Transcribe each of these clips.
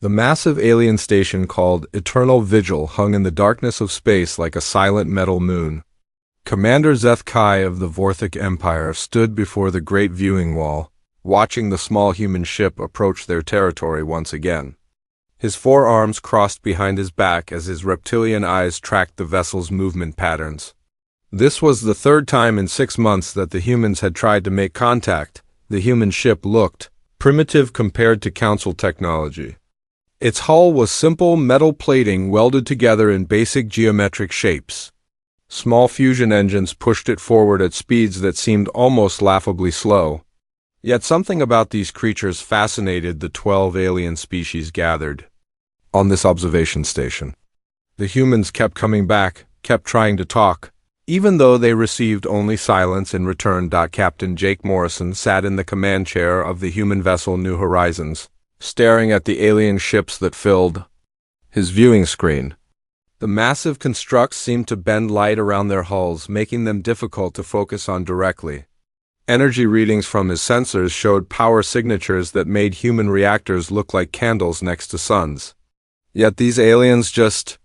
The massive alien station called Eternal Vigil hung in the darkness of space like a silent metal moon. Commander Zeth Kai of the Vorthic Empire stood before the great viewing wall, watching the small human ship approach their territory once again. His forearms crossed behind his back as his reptilian eyes tracked the vessel's movement patterns. This was the third time in 6 months that the humans had tried to make contact. The human ship looked primitive compared to Council technology. Its hull was simple metal plating welded together in basic geometric shapes. Small fusion engines pushed it forward at speeds that seemed almost laughably slow. Yet something about these creatures fascinated the 12 alien species gathered on this observation station. The humans kept coming back, kept trying to talk, even though they received only silence in return. Captain Jake Morrison sat in the command chair of the human vessel New Horizons, staring at the alien ships that filled his viewing screen. The massive constructs seemed to bend light around their hulls, making them difficult to focus on directly. Energy readings from his sensors showed power signatures that made human reactors look like candles next to suns. Yet these aliens just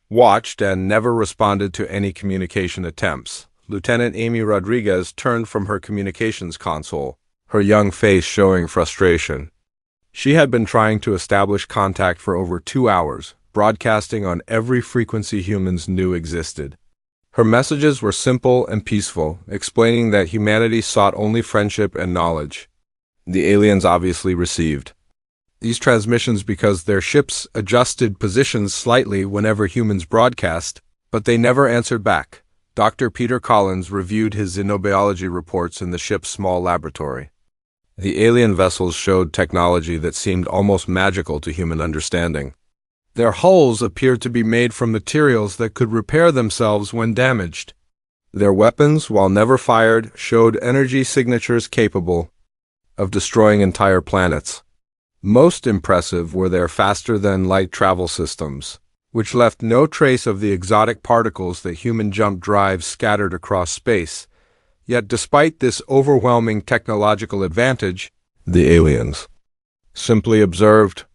watched and never responded to any communication attempts. Lieutenant Amy Rodriguez turned from her communications console, her young face showing frustration. She had been trying to establish contact for over 2 hours, broadcasting on every frequency humans knew existed. Her messages were simple and peaceful, explaining that humanity sought only friendship and knowledge. The aliens obviously received these transmissions because their ships adjusted positions slightly whenever humans broadcast, but they never answered back. Dr. Peter Collins reviewed his xenobiology reports in the ship's small laboratory. The alien vessels showed technology that seemed almost magical to human understanding. Their hulls appeared to be made from materials that could repair themselves when damaged. Their weapons, while never fired, showed energy signatures capable of destroying entire planets. Most impressive were their faster-than-light travel systems, which left no trace of the exotic particles that human jump drives scattered across space. Yet despite this overwhelming technological advantage, the aliens simply observed.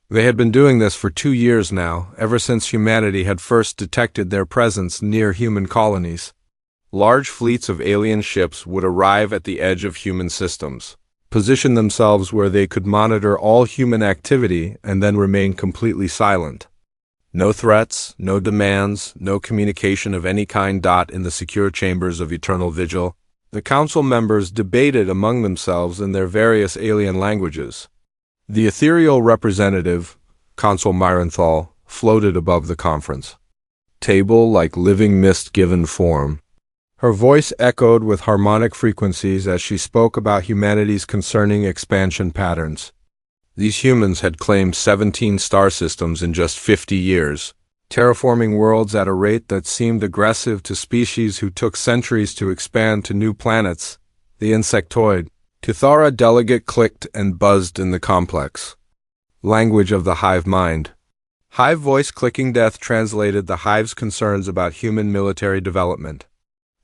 They had been doing this for 2 years now, ever since humanity had first detected their presence near human colonies. Large fleets of alien ships would arrive at the edge of human systems, position themselves where they could monitor all human activity, and then remain completely silent. No threats, no demands, no communication of any kind. In the secure chambers of Eternal Vigil, the council members debated among themselves in their various alien languages. The ethereal representative, Consul Myronthal, floated above the conference table like living mist given form. Her voice echoed with harmonic frequencies as she spoke about humanity's concerning expansion patterns. These humans had claimed 17 star systems in just 50 years, terraforming worlds at a rate that seemed aggressive to species who took centuries to expand to new planets. The insectoid Kuthara delegate clicked and buzzed in the complex language of the hive mind. Hive voice clicking death translated the hive's concerns about human military development.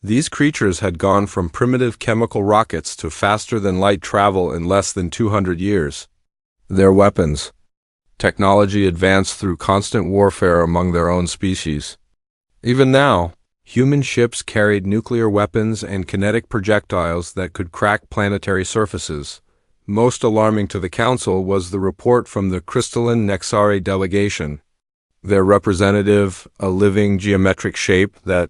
These creatures had gone from primitive chemical rockets to faster-than-light travel in less than 200 years. Their weapons technology advanced through constant warfare among their own species. Even now, human ships carried nuclear weapons and kinetic projectiles that could crack planetary surfaces. Most alarming to the Council was the report from the Crystalline Nexari delegation. Their representative, a living geometric shape that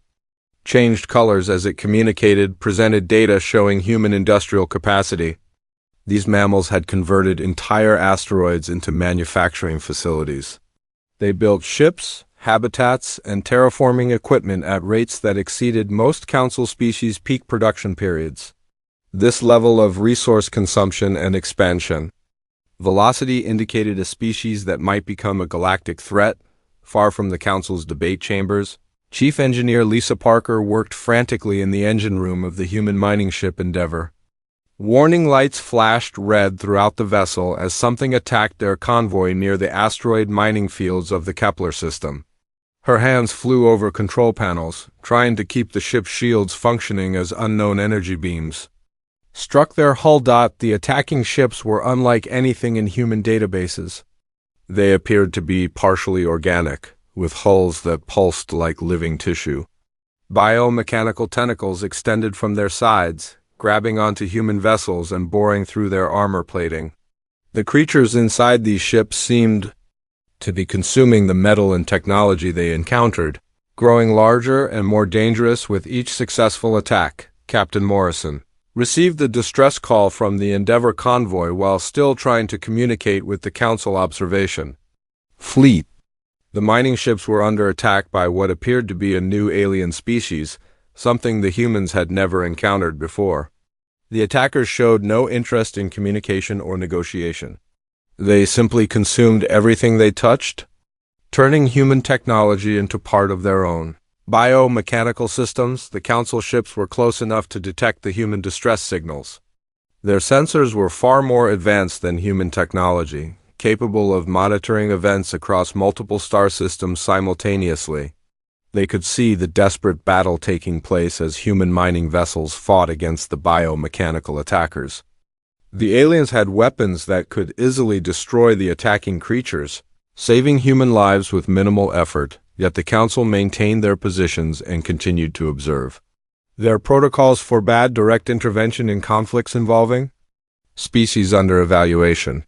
changed colors as it communicated, presented data showing human industrial capacity. These mammals had converted entire asteroids into manufacturing facilities. They built ships, habitats, and terraforming equipment at rates that exceeded most Council species' peak production periods. This level of resource consumption and expansion velocity indicated a species that might become a galactic threat, far from the Council's debate chambers. Chief Engineer Lisa Parker worked frantically in the engine room of the human mining ship Endeavour. Warning lights flashed red throughout the vessel as something attacked their convoy near the asteroid mining fields of the Kepler system. Her hands flew over control panels, trying to keep the ship's shields functioning as unknown energy beams struck their hull. The attacking ships were unlike anything in human databases. They appeared to be partially organic, with hulls that pulsed like living tissue. Biomechanical tentacles extended from their sides, grabbing onto human vessels and boring through their armor plating. The creatures inside these ships seemed to be consuming the metal and technology they encountered, growing larger and more dangerous with each successful attack. Captain Morrison received the distress call from the Endeavour convoy while still trying to communicate with the Council observation fleet. The mining ships were under attack by what appeared to be a new alien species, something the humans had never encountered before. The attackers showed no interest in communication or negotiation. They simply consumed everything they touched, turning human technology into part of their own. Biomechanical systems, the Council ships were close enough to detect the human distress signals. Their sensors were far more advanced than human technology, capable of monitoring events across multiple star systems simultaneously. They could see the desperate battle taking place as human mining vessels fought against the biomechanical attackers. The aliens had weapons that could easily destroy the attacking creatures, saving human lives with minimal effort, yet the Council maintained their positions and continued to observe. Their protocols forbade direct intervention in conflicts involving species under evaluation.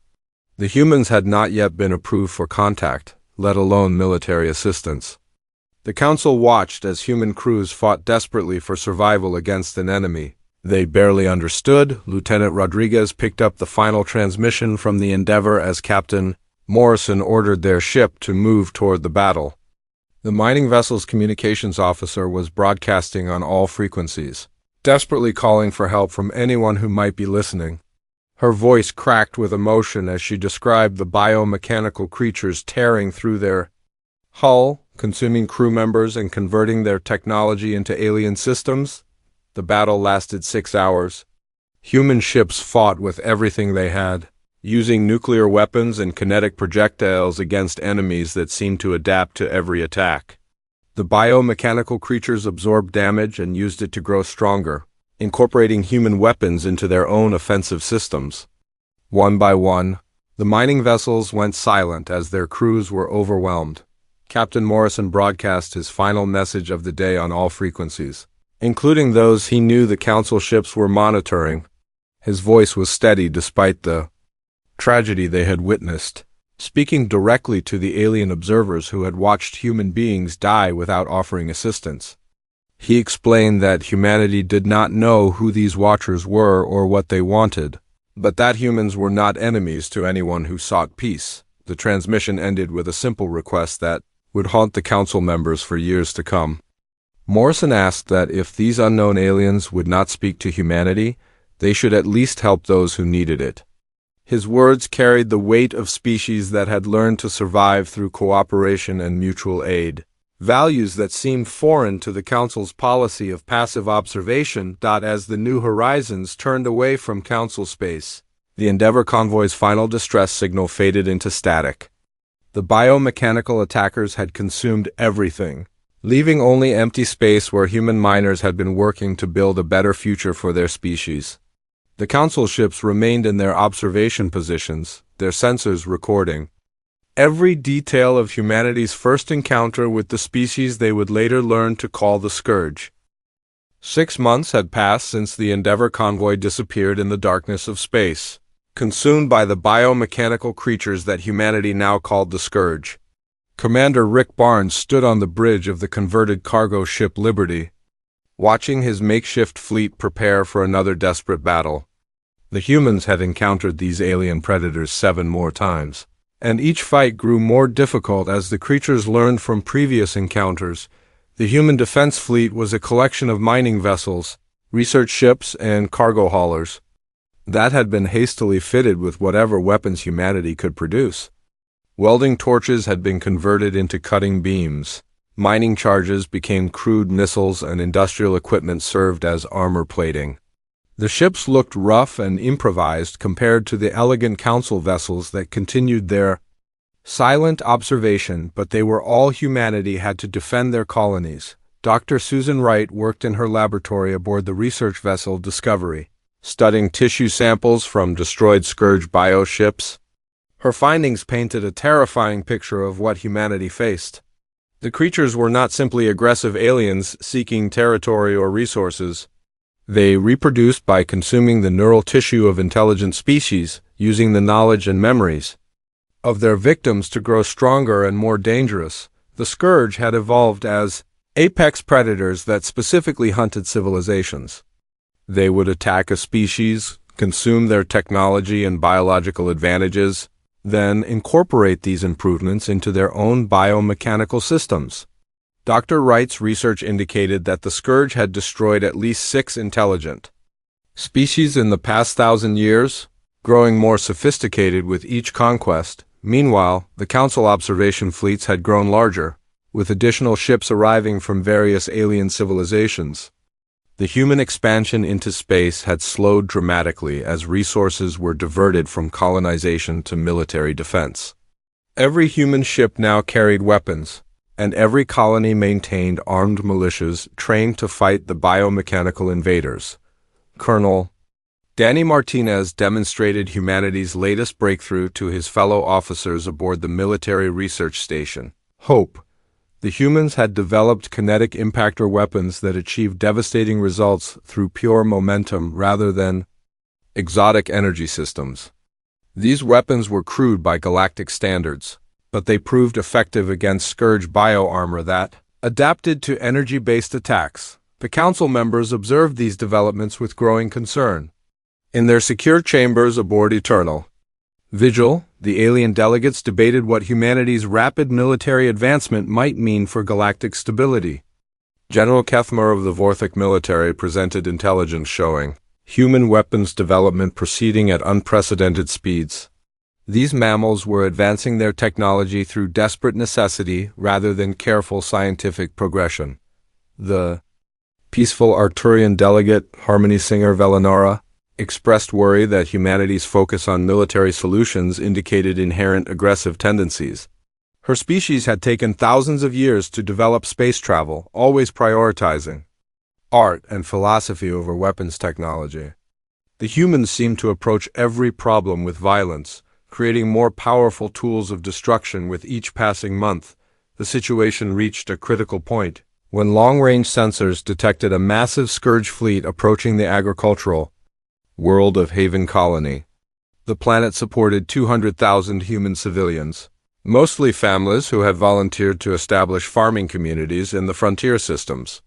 The humans had not yet been approved for contact, let alone military assistance. The Council watched as human crews fought desperately for survival against an enemy they barely understood. Lieutenant Rodriguez picked up the final transmission from the Endeavour as Captain Morrison ordered their ship to move toward the battle. The mining vessel's communications officer was broadcasting on all frequencies, desperately calling for help from anyone who might be listening. Her voice cracked with emotion as she described the biomechanical creatures tearing through their hull, consuming crew members and converting their technology into alien systems. The battle lasted 6 hours. Human ships fought with everything they had, using nuclear weapons and kinetic projectiles against enemies that seemed to adapt to every attack. The biomechanical creatures absorbed damage and used it to grow stronger, incorporating human weapons into their own offensive systems. One by one, the mining vessels went silent as their crews were overwhelmed. Captain Morrison broadcast his final message of the day on all frequencies, including those he knew the Council ships were monitoring. His voice was steady despite the tragedy they had witnessed, speaking directly to the alien observers who had watched human beings die without offering assistance. He explained that humanity did not know who these watchers were or what they wanted, but that humans were not enemies to anyone who sought peace. The transmission ended with a simple request that would haunt the Council members for years to come. Morrison asked that if these unknown aliens would not speak to humanity, they should at least help those who needed it. His words carried the weight of species that had learned to survive through cooperation and mutual aid, values that seemed foreign to the Council's policy of passive observation. As the New Horizons turned away from Council space, the Endeavour convoy's final distress signal faded into static. The biomechanical attackers had consumed everything, leaving only empty space where human miners had been working to build a better future for their species. The Council ships remained in their observation positions, their sensors recording every detail of humanity's first encounter with the species they would later learn to call the Scourge. 6 months had passed since the Endeavour convoy disappeared in the darkness of space, consumed by the biomechanical creatures that humanity now called the Scourge. Commander Rick Barnes stood on the bridge of the converted cargo ship Liberty, watching his makeshift fleet prepare for another desperate battle. The humans had encountered these alien predators 7 more times, and each fight grew more difficult as the creatures learned from previous encounters. The human defense fleet was a collection of mining vessels, research ships, and cargo haulers that had been hastily fitted with whatever weapons humanity could produce. Welding torches had been converted into cutting beams. Mining charges became crude missiles, and industrial equipment served as armor plating. The ships looked rough and improvised compared to the elegant Council vessels that continued their silent observation, but they were all humanity had to defend their colonies. Dr. Susan Wright worked in her laboratory aboard the research vessel Discovery, studying tissue samples from destroyed Scourge bioships. Her findings painted a terrifying picture of what humanity faced. The creatures were not simply aggressive aliens seeking territory or resources. They reproduced by consuming the neural tissue of intelligent species, using the knowledge and memories of their victims to grow stronger and more dangerous. The Scourge had evolved as apex predators that specifically hunted civilizations. They would attack a species, consume their technology and biological advantages, then incorporate these improvements into their own biomechanical systems. Dr. Wright's research indicated that the Scourge had destroyed at least 6 intelligent species in the past 1,000 years, growing more sophisticated with each conquest. Meanwhile, the Council observation fleets had grown larger, with additional ships arriving from various alien civilizations. The human expansion into space had slowed dramatically as resources were diverted from colonization to military defense. Every human ship now carried weapons, and every colony maintained armed militias trained to fight the biomechanical invaders. Colonel Danny Martinez demonstrated humanity's latest breakthrough to his fellow officers aboard the military research station, Hope. The humans had developed kinetic impactor weapons that achieved devastating results through pure momentum rather than exotic energy systems. These weapons were crude by galactic standards, but they proved effective against Scourge bioarmor that adapted to energy-based attacks. The Council members observed these developments with growing concern. In their secure chambers aboard Eternal Vigil, the alien delegates debated what humanity's rapid military advancement might mean for galactic stability. General Kethmer of the Vorthic military presented intelligence showing human weapons development proceeding at unprecedented speeds. These mammals were advancing their technology through desperate necessity rather than careful scientific progression. The peaceful Arturian delegate, Harmony Singer Velanora, expressed worry that humanity's focus on military solutions indicated inherent aggressive tendencies. Her species had taken thousands of years to develop space travel, always prioritizing art and philosophy over weapons technology. The humans seemed to approach every problem with violence, creating more powerful tools of destruction with each passing month. The situation reached a critical point when long-range sensors detected a massive Scourge fleet approaching the agricultural world of Haven Colony. The planet supported 200,000 human civilians, mostly families who had volunteered to establish farming communities in the frontier systems.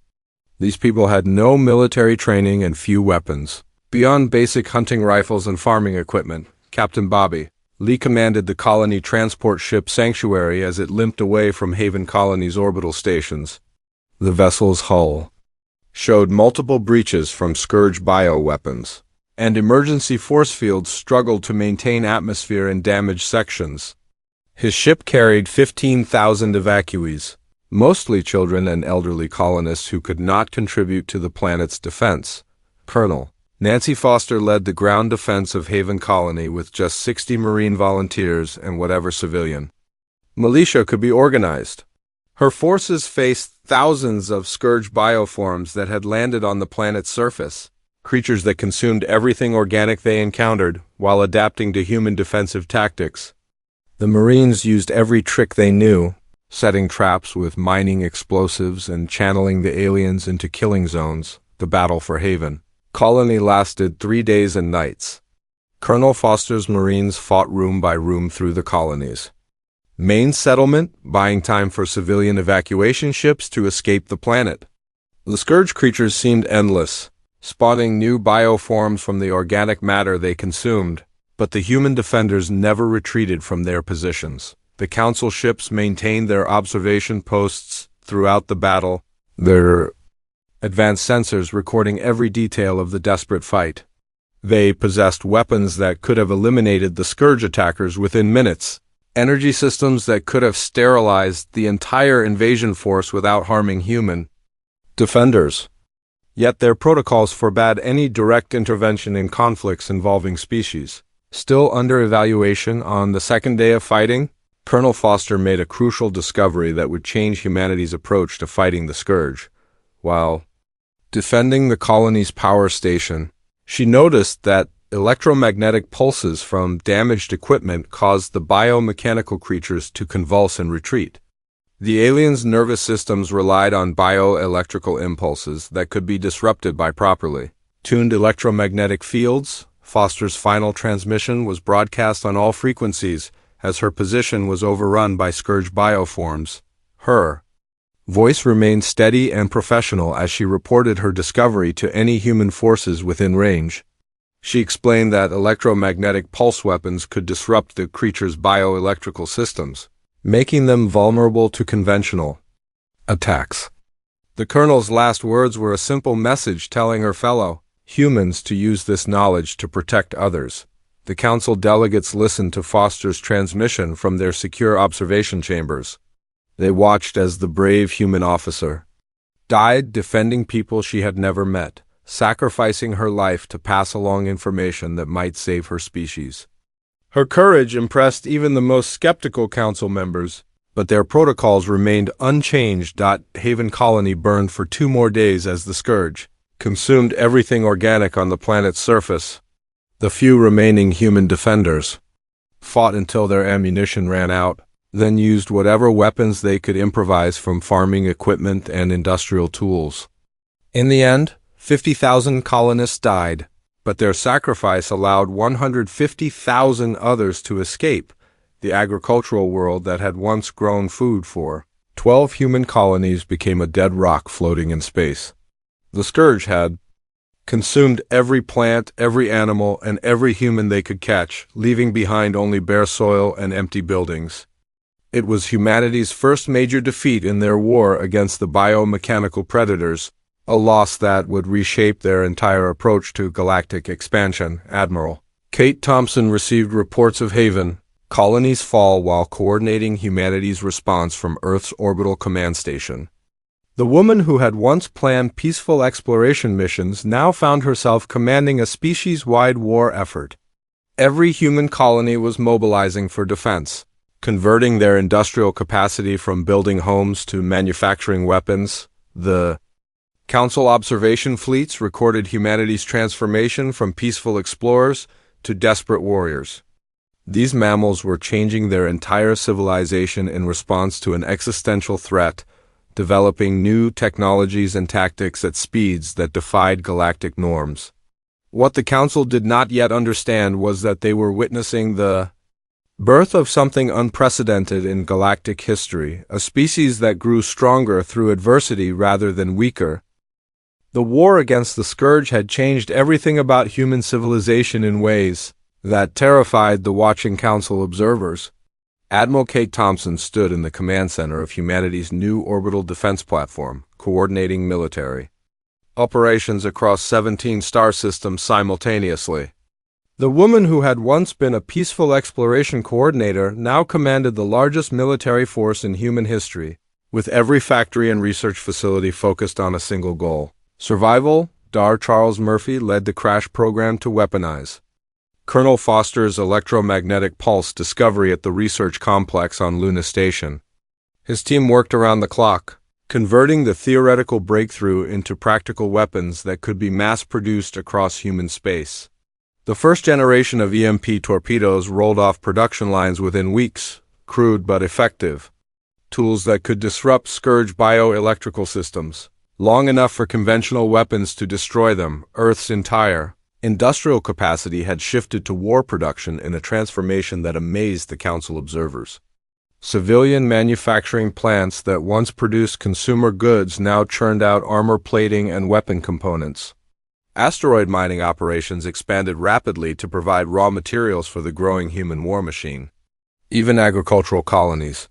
These people had no military training and few weapons. Beyond basic hunting rifles and farming equipment, Captain Bobby Lee commanded the colony transport ship Sanctuary as it limped away from Haven Colony's orbital stations. The vessel's hull showed multiple breaches from Scourge bioweapons, and emergency force fields struggled to maintain atmosphere in damaged sections. His ship carried 15,000 evacuees, mostly children and elderly colonists who could not contribute to the planet's defense. Colonel Nancy Foster led the ground defense of Haven Colony with just 60 Marine volunteers and whatever civilian militia could be organized. Her forces faced thousands of Scourge bioforms that had landed on the planet's surface, creatures that consumed everything organic they encountered while adapting to human defensive tactics. The Marines used every trick they knew, setting traps with mining explosives and channeling the aliens into killing zones. The battle for Haven Colony lasted 3 days and nights. Colonel Foster's Marines fought room by room through the colony's main settlement, buying time for civilian evacuation ships to escape the planet. The Scourge creatures seemed endless, spawning new bioforms from the organic matter they consumed, but the human defenders never retreated from their positions. The Council ships maintained their observation posts throughout the battle, their advanced sensors recording every detail of the desperate fight. They possessed weapons that could have eliminated the Scourge attackers within minutes, energy systems that could have sterilized the entire invasion force without harming human defenders. Yet their protocols forbade any direct intervention in conflicts involving species. Still under evaluation on the second day of fighting, Colonel Foster made a crucial discovery that would change humanity's approach to fighting the Scourge. While defending the colony's power station, she noticed that Electromagnetic pulses from damaged equipment caused the biomechanical creatures to convulse and retreat. The aliens' nervous systems relied on bioelectrical impulses that could be disrupted by properly tuned electromagnetic fields. Foster's final transmission was broadcast on all frequencies as her position was overrun by Scourge bioforms. Her voice remained steady and professional as she reported her discovery to any human forces within range. She explained that electromagnetic pulse weapons could disrupt the creature's bioelectrical systems, making them vulnerable to conventional attacks. The Colonel's last words were a simple message telling her fellow humans to use this knowledge to protect others. The Council delegates listened to Foster's transmission from their secure observation chambers. They watched as the brave human officer died defending people she had never met, sacrificing her life to pass along information that might save her species. Her courage impressed even the most skeptical council members, but their protocols remained unchanged. Haven Colony burned for 2 more days as the Scourge consumed everything organic on the planet's surface. The few remaining human defenders fought until their ammunition ran out, then used whatever weapons they could improvise from farming equipment and industrial tools. In the end, 50,000 colonists died, but their sacrifice allowed 150,000 others to escape the agricultural world that had once grown food for 12 human colonies became a dead rock floating in space. The Scourge had consumed every plant, every animal, and every human they could catch, leaving behind only bare soil and empty buildings. It was humanity's first major defeat in their war against the biomechanical predators, a loss that would reshape their entire approach to galactic expansion. Admiral Kate Thompson received reports of Haven Colony's fall while coordinating humanity's response from Earth's orbital command station. The woman who had once planned peaceful exploration missions now found herself commanding a species-wide war effort. Every human colony was mobilizing for defense, converting their industrial capacity from building homes to manufacturing weapons. The Council observation fleets recorded humanity's transformation from peaceful explorers to desperate warriors. These mammals were changing their entire civilization in response to an existential threat, developing new technologies and tactics at speeds that defied galactic norms. What the Council did not yet understand was that they were witnessing the birth of something unprecedented in galactic history, a species that grew stronger through adversity rather than weaker. The war against the Scourge had changed everything about human civilization in ways that terrified the watching Council observers. Admiral Kate Thompson stood in the command center of humanity's new orbital defense platform, coordinating military operations across 17 star systems simultaneously. The woman who had once been a peaceful exploration coordinator now commanded the largest military force in human history, with every factory and research facility focused on a single goal: survival. Dar Charles Murphy led the crash program to weaponize Colonel Foster's electromagnetic pulse discovery at the research complex on Luna Station. His team worked around the clock, converting the theoretical breakthrough into practical weapons that could be mass-produced across human space. The first generation of EMP torpedoes rolled off production lines within weeks, crude but effective. Tools that could disrupt Scourge bioelectrical systems, long enough for conventional weapons to destroy them. Earth's entire industrial capacity had shifted to war production in a transformation that amazed the Council observers. Civilian manufacturing plants that once produced consumer goods now churned out armor plating and weapon components. Asteroid mining operations expanded rapidly to provide raw materials for the growing human war machine. Even agricultural colonies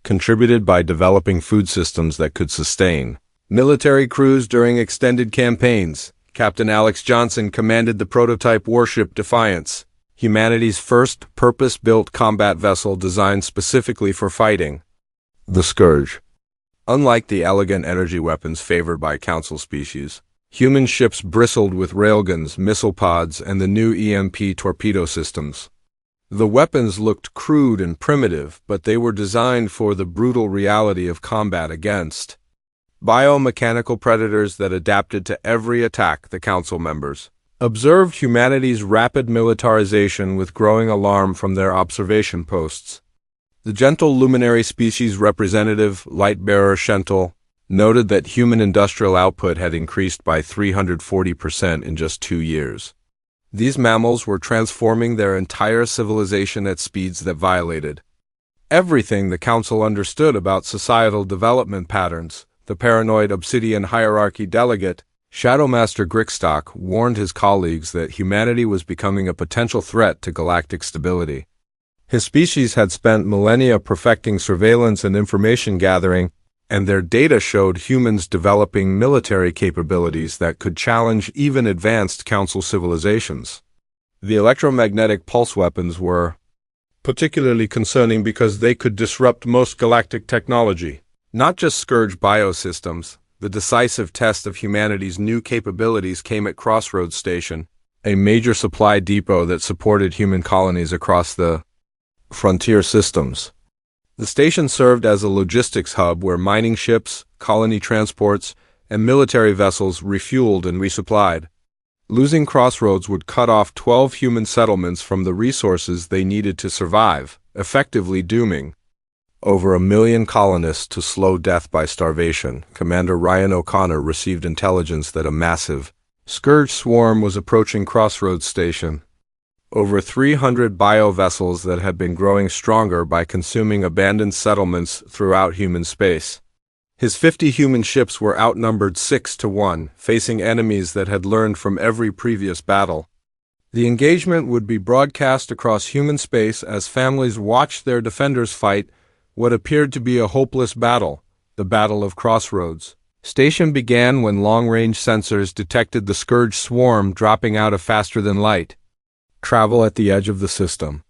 contributed by developing food systems that could sustain military crews during extended campaigns. Captain Alex Johnson commanded the prototype warship Defiance, humanity's first purpose-built combat vessel designed specifically for fighting the Scourge. Unlike the elegant energy weapons favored by Council species, human ships bristled with railguns, missile pods, and the new EMP torpedo systems. The weapons looked crude and primitive, but they were designed for the brutal reality of combat against biomechanical predators that adapted to every attack. The Council members observed humanity's rapid militarization with growing alarm from their observation posts. The gentle luminary species representative, light-bearer Shentel, noted that human industrial output had increased by 340% in just 2 years. These mammals were transforming their entire civilization at speeds that violated everything the Council understood about societal development patterns. The paranoid Obsidian hierarchy delegate, Shadowmaster Grickstock, warned his colleagues that humanity was becoming a potential threat to galactic stability. His species had spent millennia perfecting surveillance and information gathering, and their data showed humans developing military capabilities that could challenge even advanced Council civilizations. The electromagnetic pulse weapons were particularly concerning because they could disrupt most galactic technology. Not just scourge biosystems, the decisive test of humanity's new capabilities came at Crossroads Station, a major supply depot that supported human colonies across the frontier systems. The station served as a logistics hub where mining ships, colony transports, and military vessels refueled and resupplied. Losing Crossroads would cut off 12 human settlements from the resources they needed to survive, effectively dooming over 1 million colonists to slow death by starvation. Commander Ryan O'Connor received intelligence that a massive scourge swarm was approaching Crossroads Station. Over 300 bio-vessels that had been growing stronger by consuming abandoned settlements throughout human space. His 50 human ships were outnumbered 6-1, facing enemies that had learned from every previous battle. The engagement would be broadcast across human space as families watched their defenders fight what appeared to be a hopeless battle, the Battle of Crossroads. Station began when long-range sensors detected the Scourge swarm dropping out of faster-than-light travel at the edge of the system.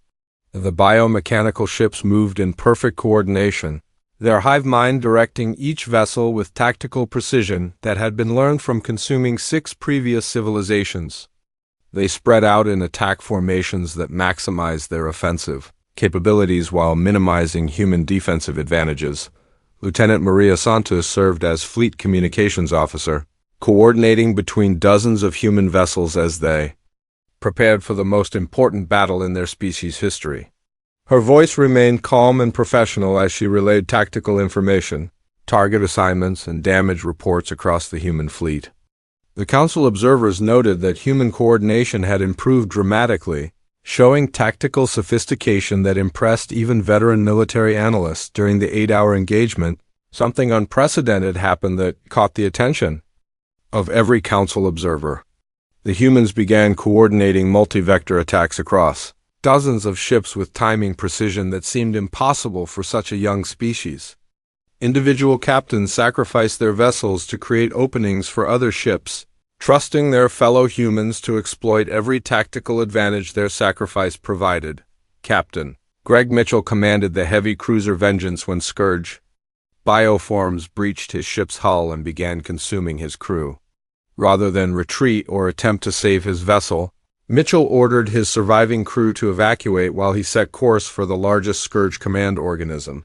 The biomechanical ships moved in perfect coordination, their hive mind directing each vessel with tactical precision that had been learned from consuming 6 previous civilizations. They spread out in attack formations that maximized their offensive capabilities while minimizing human defensive advantages. Lieutenant Maria Santos served as Fleet Communications Officer, coordinating between dozens of human vessels as they prepared for the most important battle in their species' history. Her voice remained calm and professional as she relayed tactical information, target assignments, and damage reports across the human fleet. The Council observers noted that human coordination had improved dramatically, showing tactical sophistication that impressed even veteran military analysts. During the 8-hour engagement, something unprecedented happened that caught the attention of every Council observer. The humans began coordinating multi-vector attacks across dozens of ships with timing precision that seemed impossible for such a young species. Individual captains sacrificed their vessels to create openings for other ships, trusting their fellow humans to exploit every tactical advantage their sacrifice provided. Captain Greg Mitchell commanded the heavy cruiser Vengeance when Scourge bioforms breached his ship's hull and began consuming his crew. Rather than retreat or attempt to save his vessel, Mitchell ordered his surviving crew to evacuate while he set course for the largest Scourge command organism.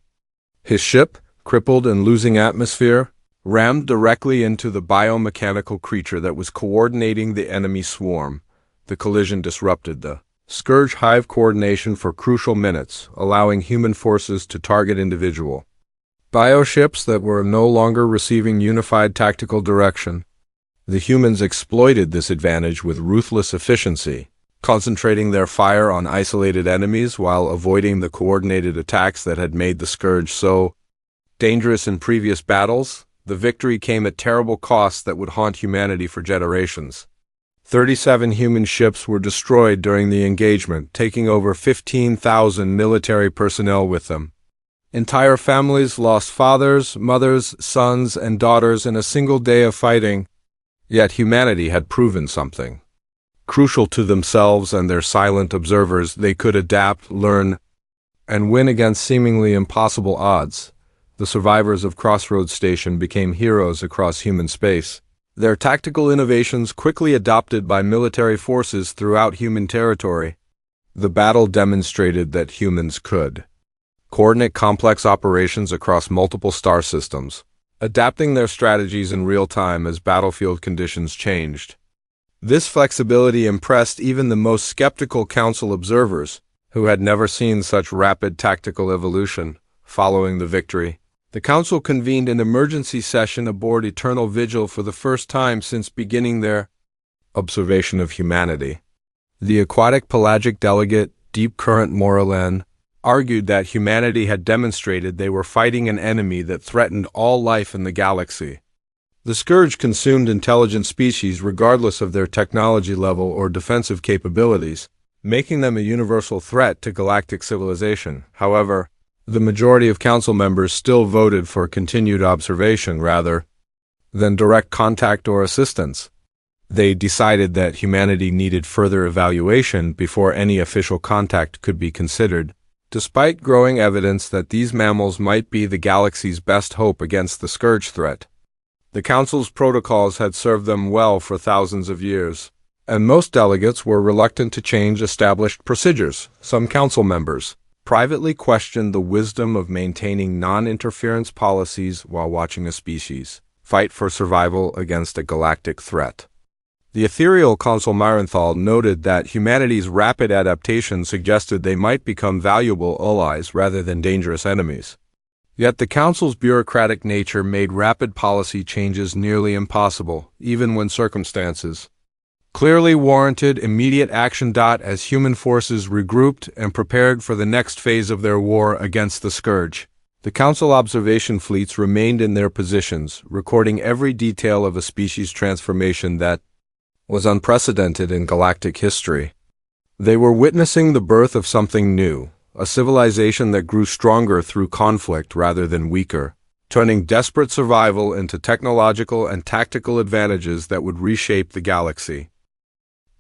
His ship, crippled and losing atmosphere, rammed directly into the biomechanical creature that was coordinating the enemy swarm. The collision disrupted the Scourge hive coordination for crucial minutes, allowing human forces to target individual bioships that were no longer receiving unified tactical direction. The humans exploited this advantage with ruthless efficiency, concentrating their fire on isolated enemies while avoiding the coordinated attacks that had made the Scourge so dangerous in previous battles. The victory came at terrible costs that would haunt humanity for generations. 37 human ships were destroyed during the engagement, taking over 15,000 military personnel with them. Entire families lost fathers, mothers, sons, and daughters in a single day of fighting. Yet humanity had proven something crucial to themselves and their silent observers. They could adapt, learn, and win against seemingly impossible odds. The survivors of Crossroads Station became heroes across human space, their tactical innovations quickly adopted by military forces throughout human territory. The battle demonstrated that humans could coordinate complex operations across multiple star systems, adapting their strategies in real time as battlefield conditions changed. This flexibility impressed even the most skeptical Council observers, who had never seen such rapid tactical evolution. Following the victory, the Council convened an emergency session aboard Eternal Vigil for the first time since beginning their observation of humanity. The aquatic pelagic delegate, Deep Current Moralen, argued that humanity had demonstrated they were fighting an enemy that threatened all life in the galaxy. The scourge consumed intelligent species regardless of their technology level or defensive capabilities, making them a universal threat to galactic civilization. However, the majority of Council members still voted for continued observation rather than direct contact or assistance. They decided that humanity needed further evaluation before any official contact could be considered, despite growing evidence that these mammals might be the galaxy's best hope against the scourge threat. The Council's protocols had served them well for thousands of years, and most delegates were reluctant to change established procedures. Some Council members privately questioned the wisdom of maintaining non-interference policies while watching a species fight for survival against a galactic threat. The ethereal Consul Marenthal noted that humanity's rapid adaptation suggested they might become valuable allies rather than dangerous enemies. Yet the Council's bureaucratic nature made rapid policy changes nearly impossible, even when circumstances clearly warranted immediate action. As human forces regrouped and prepared for the next phase of their war against the scourge, the Council observation fleets remained in their positions, recording every detail of a species transformation that was unprecedented in galactic history. They were witnessing the birth of something new, a civilization that grew stronger through conflict rather than weaker, turning desperate survival into technological and tactical advantages that would reshape the galaxy.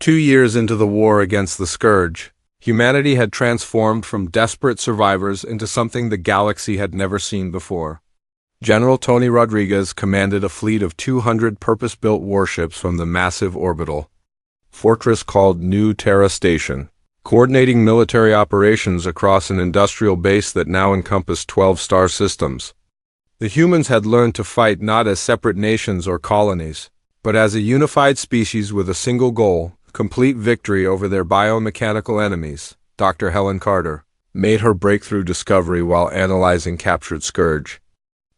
2 years into the war against the scourge, humanity had transformed from desperate survivors into something the galaxy had never seen before. General Tony Rodriguez commanded a fleet of 200 purpose-built warships from the massive orbital fortress called New Terra Station, coordinating military operations across an industrial base that now encompassed 12 star systems. The humans had learned to fight not as separate nations or colonies, but as a unified species with a single goal: complete victory over their biomechanical enemies. Dr. Helen Carter made her breakthrough discovery while analyzing captured scourge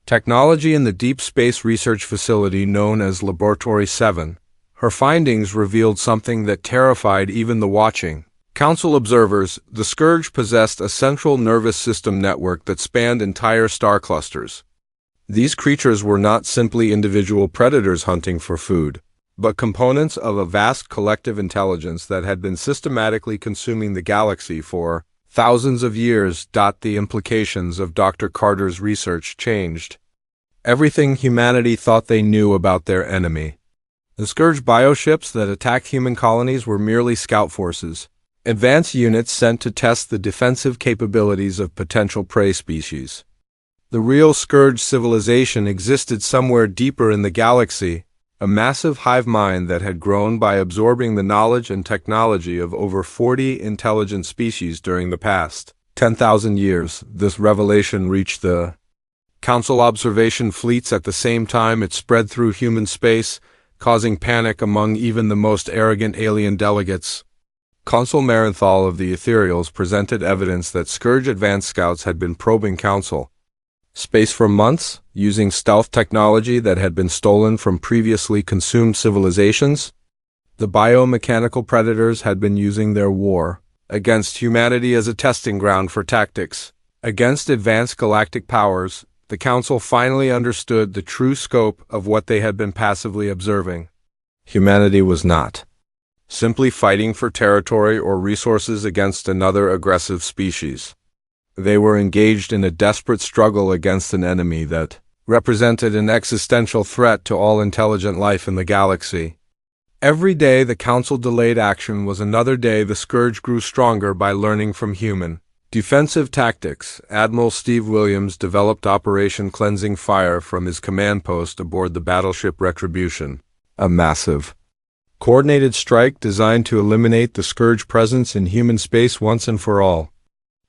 technology in the Deep Space Research Facility known as Laboratory 7. Her findings revealed something that terrified even the watching Council observers. The scourge possessed a central nervous system network that spanned entire star clusters. These creatures were not simply individual predators hunting for food, but components of a vast collective intelligence that had been systematically consuming the galaxy for thousands of years. The implications of Dr. Carter's research changed everything humanity thought they knew about their enemy. The scourge bioships that attacked human colonies were merely scout forces, advanced units sent to test the defensive capabilities of potential prey species. The real scourge civilization existed somewhere deeper in the galaxy, a massive hive mind that had grown by absorbing the knowledge and technology of over 40 intelligent species during the past 10,000 years. This revelation reached the Council observation fleets at the same time it spread through human space, causing panic among even the most arrogant alien delegates. Consul Marenthal of the Ethereals presented evidence that Scourge advanced scouts had been probing Council space for months, using stealth technology that had been stolen from previously consumed civilizations. The biomechanical predators had been using their war against humanity as a testing ground for tactics against advanced galactic powers. The Council finally understood the true scope of what they had been passively observing. Humanity was not simply fighting for territory or resources against another aggressive species. They were engaged in a desperate struggle against an enemy that represented an existential threat to all intelligent life in the galaxy. Every day the Council delayed action was another day the Scourge grew stronger by learning from human defensive tactics. Admiral Steve Williams developed Operation Cleansing Fire from his command post aboard the battleship Retribution, a massive, coordinated strike designed to eliminate the Scourge presence in human space once and for all.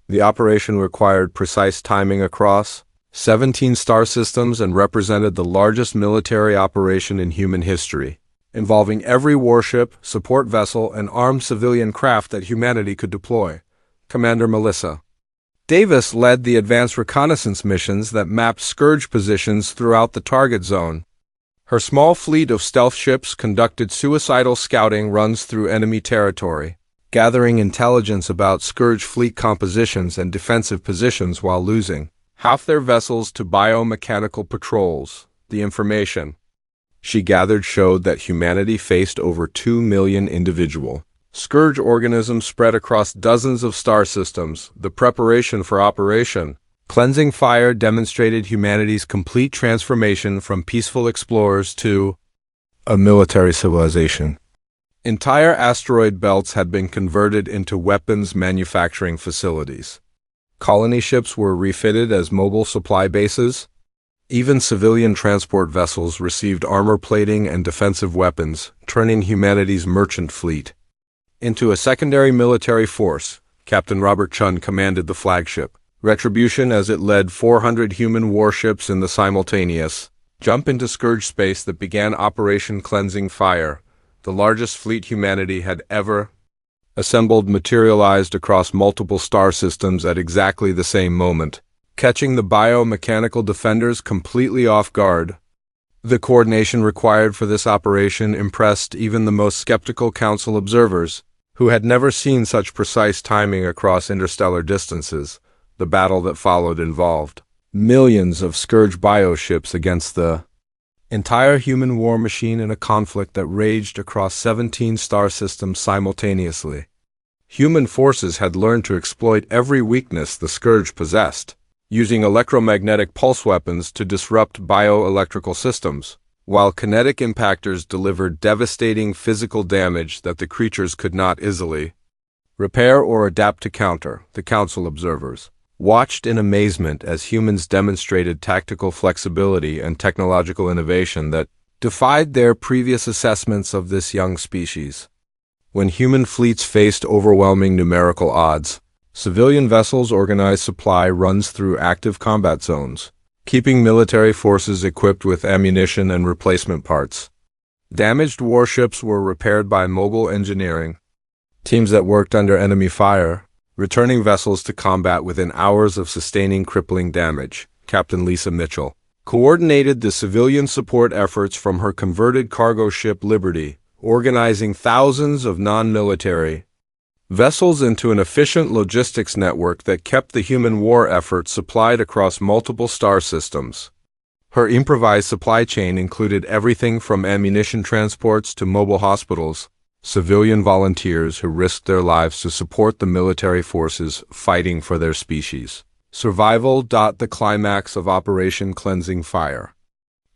The operation required precise timing across 17 star systems and represented the largest military operation in human history. involving every warship, support vessel, and armed civilian craft that humanity could deploy. Commander Melissa Davis led the advanced reconnaissance missions that mapped Scourge positions throughout the target zone. Her small fleet of stealth ships conducted suicidal scouting runs through enemy territory, gathering intelligence about Scourge fleet compositions and defensive positions while losing half their vessels to biomechanical patrols. The information she gathered showed that humanity faced over 2 million individual Scourge organisms spread across dozens of star systems. The preparation for Operation Cleansing Fire demonstrated humanity's complete transformation from peaceful explorers to a military civilization. Entire asteroid belts had been converted into weapons manufacturing facilities. Colony ships were refitted as mobile supply bases. Even civilian transport vessels received armor plating and defensive weapons, turning humanity's merchant fleet into a secondary military force. Captain Robert Chun commanded the flagship Retribution as it led 400 human warships in the simultaneous jump into Scourge space that began Operation Cleansing Fire. The largest fleet humanity had ever assembled materialized across multiple star systems at exactly the same moment, catching the biomechanical defenders completely off guard. The coordination required for this operation impressed even the most skeptical council observers, who had never seen such precise timing across interstellar distances. The battle that followed involved millions of Scourge bioships against the entire human war machine in a conflict that raged across 17 star systems simultaneously. Human forces had learned to exploit every weakness the Scourge possessed, using electromagnetic pulse weapons to disrupt bioelectrical systems, while kinetic impactors delivered devastating physical damage that the creatures could not easily repair or adapt to counter. The council observers watched in amazement as humans demonstrated tactical flexibility and technological innovation that defied their previous assessments of this young species. When human fleets faced overwhelming numerical odds, civilian vessels organized supply runs through active combat zones, keeping military forces equipped with ammunition and replacement parts. Damaged warships were repaired by mobile engineering teams that worked under enemy fire, returning vessels to combat within hours of sustaining crippling damage. Captain Lisa Mitchell coordinated the civilian support efforts from her converted cargo ship Liberty, organizing thousands of non-military vessels into an efficient logistics network that kept the human war effort supplied across multiple star systems. Her improvised supply chain included everything from ammunition transports to mobile hospitals, civilian volunteers who risked their lives to support the military forces fighting for their species. Survival. The climax of Operation Cleansing Fire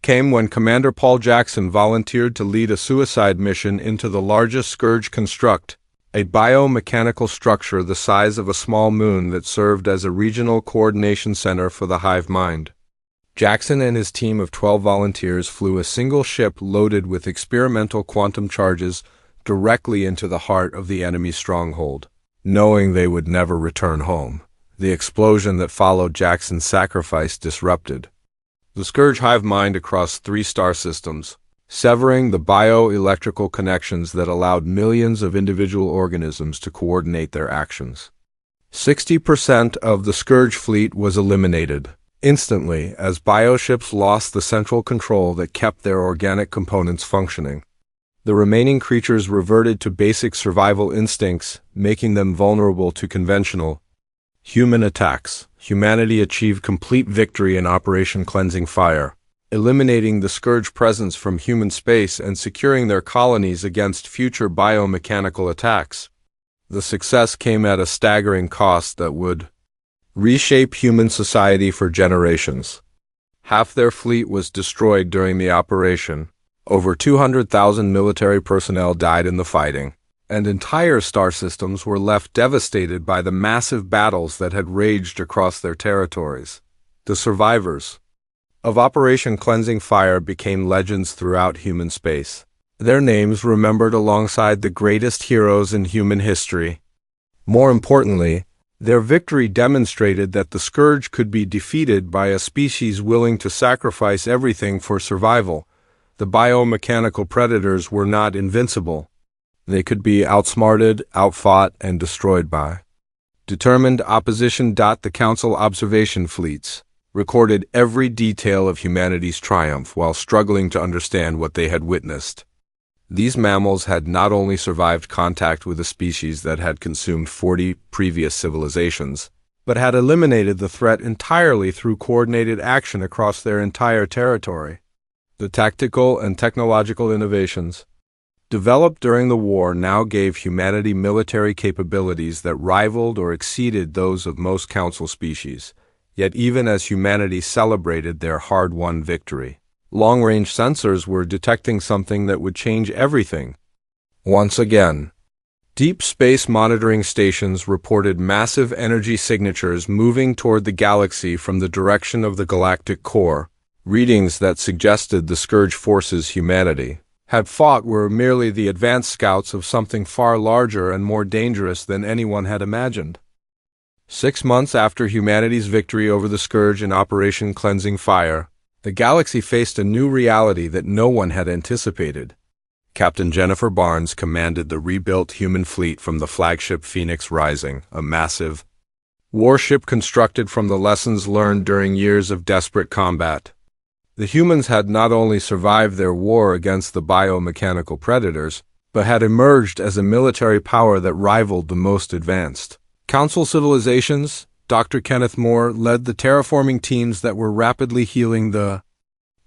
came when Commander Paul Jackson volunteered to lead a suicide mission into the largest Scourge construct, a biomechanical structure the size of a small moon that served as a regional coordination center for the hive mind. Jackson and his team of 12 volunteers flew a single ship loaded with experimental quantum charges directly into the heart of the enemy stronghold, knowing they would never return home. The explosion that followed Jackson's sacrifice disrupted the Scourge hive mind across 3 star systems, severing the bioelectrical connections that allowed millions of individual organisms to coordinate their actions. 60% of the Scourge fleet was eliminated instantly as bioships lost the central control that kept their organic components functioning. The remaining creatures reverted to basic survival instincts, making them vulnerable to conventional human attacks. Humanity achieved complete victory in Operation Cleansing Fire, eliminating the Scourge presence from human space and securing their colonies against future biomechanical attacks. The success came at a staggering cost that would reshape human society for generations. Half their fleet was destroyed during the operation. Over 200,000 military personnel died in the fighting, and entire star systems were left devastated by the massive battles that had raged across their territories. The survivors of Operation Cleansing Fire became legends throughout human space, their names remembered alongside the greatest heroes in human history. More importantly, their victory demonstrated that the Scourge could be defeated by a species willing to sacrifice everything for survival. The biomechanical predators were not invincible. They could be outsmarted, outfought, and destroyed by determined opposition. The Council observation fleets recorded every detail of humanity's triumph while struggling to understand what they had witnessed. These mammals had not only survived contact with a species that had consumed 40 previous civilizations, but had eliminated the threat entirely through coordinated action across their entire territory. The tactical and technological innovations developed during the war now gave humanity military capabilities that rivaled or exceeded those of most Council species. Yet even as humanity celebrated their hard-won victory, long-range sensors were detecting something that would change everything. Once again, deep space monitoring stations reported massive energy signatures moving toward the galaxy from the direction of the galactic core. Readings that suggested the Scourge forces humanity had fought were merely the advanced scouts of something far larger and more dangerous than anyone had imagined. 6 months after humanity's victory over the Scourge in Operation Cleansing Fire, the galaxy faced a new reality that no one had anticipated. Captain Jennifer Barnes commanded the rebuilt human fleet from the flagship Phoenix Rising, a massive warship constructed from the lessons learned during years of desperate combat. The humans had not only survived their war against the biomechanical predators, but had emerged as a military power that rivaled the most advanced Council civilizations. Dr. Kenneth Moore led the terraforming teams that were rapidly healing the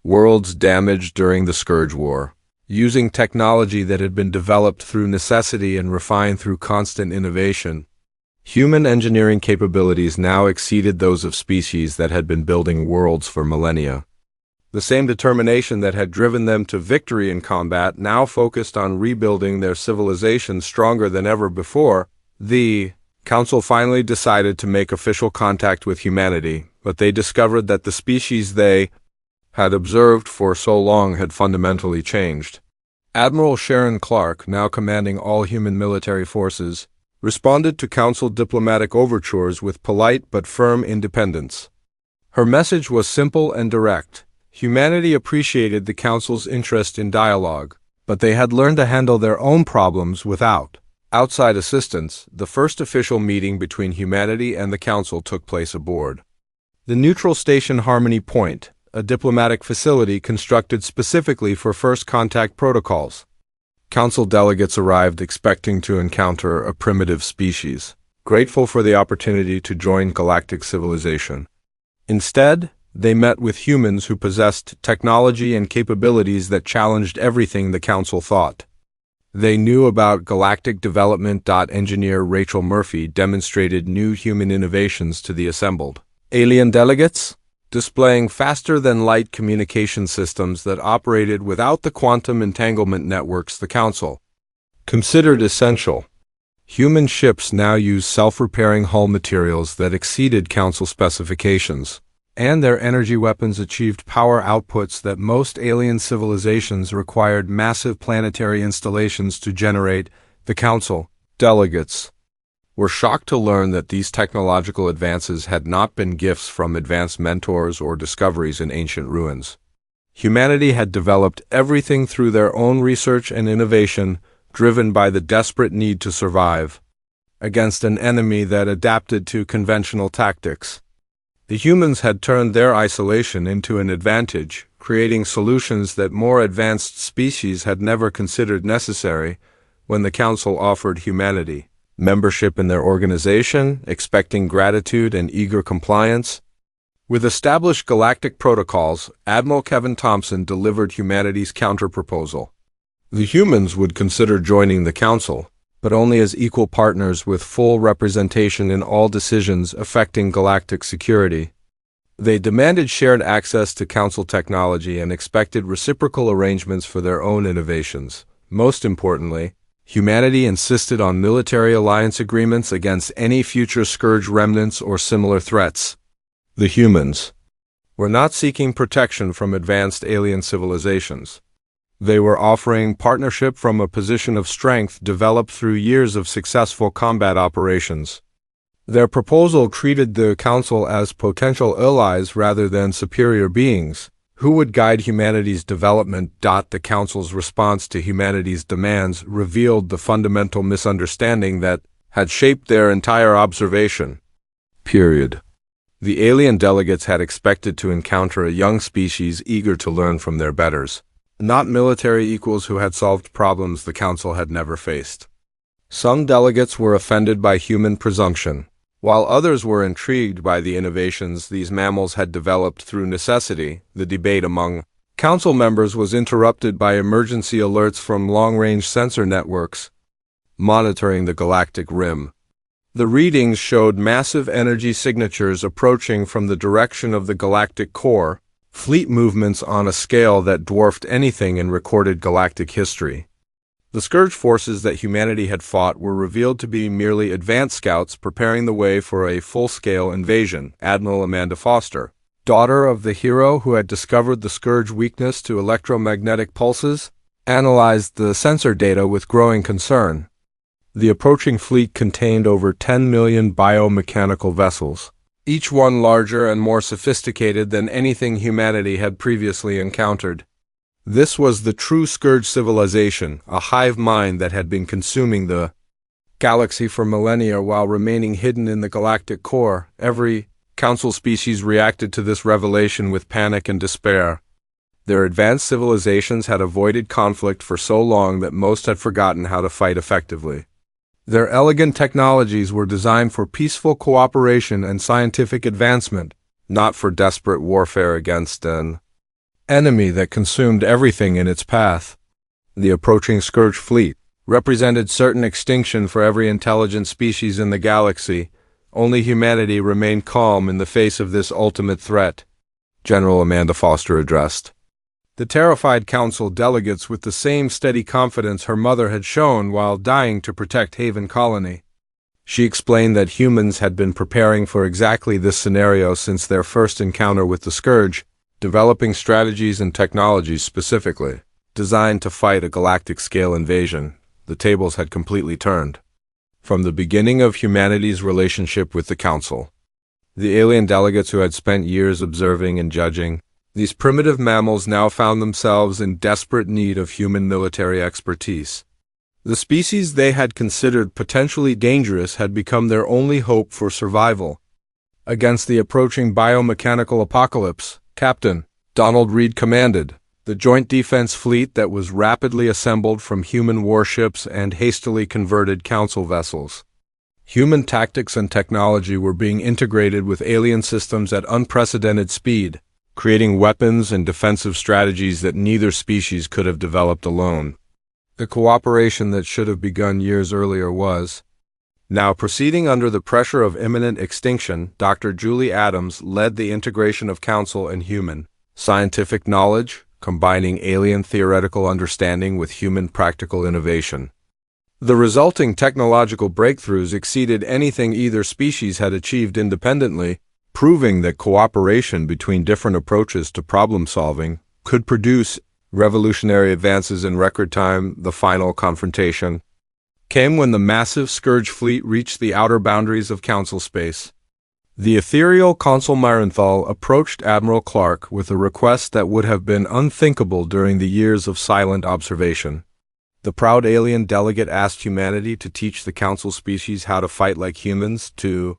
world's damage during the Scourge War, using technology that had been developed through necessity and refined through constant innovation. Human engineering capabilities now exceeded those of species that had been building worlds for millennia. The same determination that had driven them to victory in combat now focused on rebuilding their civilization stronger than ever before. The Council finally decided to make official contact with humanity, but they discovered that the species they had observed for so long had fundamentally changed. Admiral Sharon Clark, now commanding all human military forces, responded to Council diplomatic overtures with polite but firm independence. Her message was simple and direct. Humanity appreciated the Council's interest in dialogue, but they had learned to handle their own problems without outside assistance. The first official meeting between humanity and the Council took place aboard the neutral station Harmony Point, a diplomatic facility constructed specifically for first contact protocols. Council delegates arrived expecting to encounter a primitive species, grateful for the opportunity to join galactic civilization. Instead, they met with humans who possessed technology and capabilities that challenged everything the Council thought they knew about galactic development. Engineer Rachel Murphy demonstrated new human innovations to the assembled alien delegates, displaying faster-than-light communication systems that operated without the quantum entanglement networks the Council considered essential. Human ships now use self-repairing hull materials that exceeded Council specifications, and their energy weapons achieved power outputs that most alien civilizations required massive planetary installations to generate. The Council delegates were shocked to learn that these technological advances had not been gifts from advanced mentors or discoveries in ancient ruins. Humanity had developed everything through their own research and innovation, driven by the desperate need to survive against an enemy that adapted to conventional tactics. The humans had turned their isolation into an advantage, creating solutions that more advanced species had never considered necessary. When the Council offered humanity membership in their organization, expecting gratitude and eager compliance, with established galactic protocols, Admiral Kevin Thompson delivered humanity's counterproposal. The humans would consider joining the Council, but only as equal partners with full representation in all decisions affecting galactic security. They demanded shared access to Council technology and expected reciprocal arrangements for their own innovations. Most importantly, humanity insisted on military alliance agreements against any future Scourge remnants or similar threats. The humans were not seeking protection from advanced alien civilizations. They were offering partnership from a position of strength developed through years of successful combat operations. Their proposal treated the Council as potential allies rather than superior beings, Who would guide humanity's development? The Council's response to humanity's demands revealed the fundamental misunderstanding that had shaped their entire observation. Period. The alien delegates had expected to encounter a young species eager to learn from their betters, not military equals who had solved problems the Council had never faced. Some delegates were offended by human presumption, while others were intrigued by the innovations these mammals had developed through necessity. The debate among Council members was interrupted by emergency alerts from long-range sensor networks monitoring the galactic rim. The readings showed massive energy signatures approaching from the direction of the galactic core, fleet movements on a scale that dwarfed anything in recorded galactic history. The Scourge forces that humanity had fought were revealed to be merely advanced scouts preparing the way for a full-scale invasion. Admiral Amanda Foster, daughter of the hero who had discovered the Scourge weakness to electromagnetic pulses, analyzed the sensor data with growing concern. The approaching fleet contained over 10 million biomechanical vessels, each one larger and more sophisticated than anything humanity had previously encountered. This was the true Scourge civilization, a hive mind that had been consuming the galaxy for millennia while remaining hidden in the galactic core. Every Council species reacted to this revelation with panic and despair. Their advanced civilizations had avoided conflict for so long that most had forgotten how to fight effectively. Their elegant technologies were designed for peaceful cooperation and scientific advancement, not for desperate warfare against an enemy that consumed everything in its path. The approaching Scourge fleet represented certain extinction for every intelligent species in the galaxy. Only humanity remained calm in the face of this ultimate threat, General Amanda Foster addressed the terrified Council delegates with the same steady confidence her mother had shown while dying to protect Haven Colony. She explained that humans had been preparing for exactly this scenario since their first encounter with the Scourge, developing strategies and technologies specifically designed to fight a galactic-scale invasion. The tables had completely turned. From the beginning of humanity's relationship with the Council, the alien delegates who had spent years observing and judging, these primitive mammals now found themselves in desperate need of human military expertise. The species they had considered potentially dangerous had become their only hope for survival. Against the approaching biomechanical apocalypse, Captain Donald Reed commanded the Joint Defense Fleet that was rapidly assembled from human warships and hastily converted Council vessels. Human tactics and technology were being integrated with alien systems at unprecedented speed, creating weapons and defensive strategies that neither species could have developed alone. The cooperation that should have begun years earlier was now proceeding under the pressure of imminent extinction. Dr. Julie Adams led the integration of Council and human scientific knowledge, combining alien theoretical understanding with human practical innovation. The resulting technological breakthroughs exceeded anything either species had achieved independently, proving that cooperation between different approaches to problem-solving could produce revolutionary advances in record time. The final confrontation came when the massive Scourge fleet reached the outer boundaries of Council space. The ethereal Consul Marenthal approached Admiral Clark with a request that would have been unthinkable during the years of silent observation. The proud alien delegate asked humanity to teach the Council species how to fight like humans, to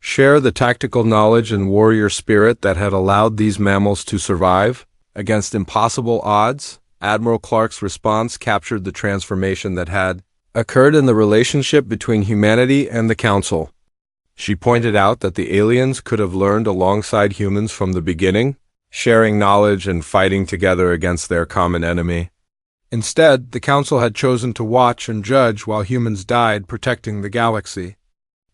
share the tactical knowledge and warrior spirit that had allowed these mammals to survive against impossible odds. Admiral Clark's response captured the transformation that had occurred in the relationship between humanity and the Council. She pointed out that the aliens could have learned alongside humans from the beginning, sharing knowledge and fighting together against their common enemy. Instead, the Council had chosen to watch and judge while humans died protecting the galaxy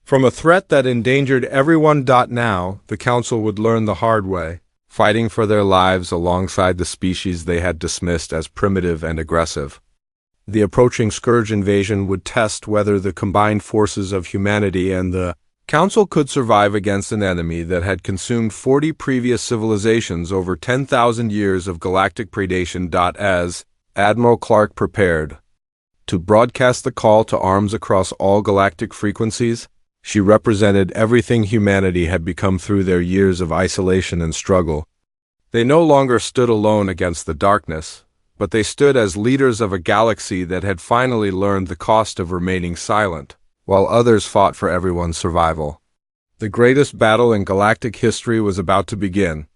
from a threat that endangered everyone. Now, the Council would learn the hard way, fighting for their lives alongside the species they had dismissed as primitive and aggressive. The approaching Scourge invasion would test whether the combined forces of humanity and the Council could survive against an enemy that had consumed 40 previous civilizations over 10,000 years of galactic predation. As Admiral Clark prepared to broadcast the call to arms across all galactic frequencies, she represented everything humanity had become through their years of isolation and struggle. They no longer stood alone against the darkness, but they stood as leaders of a galaxy that had finally learned the cost of remaining silent, while others fought for everyone's survival. The greatest battle in galactic history was about to begin,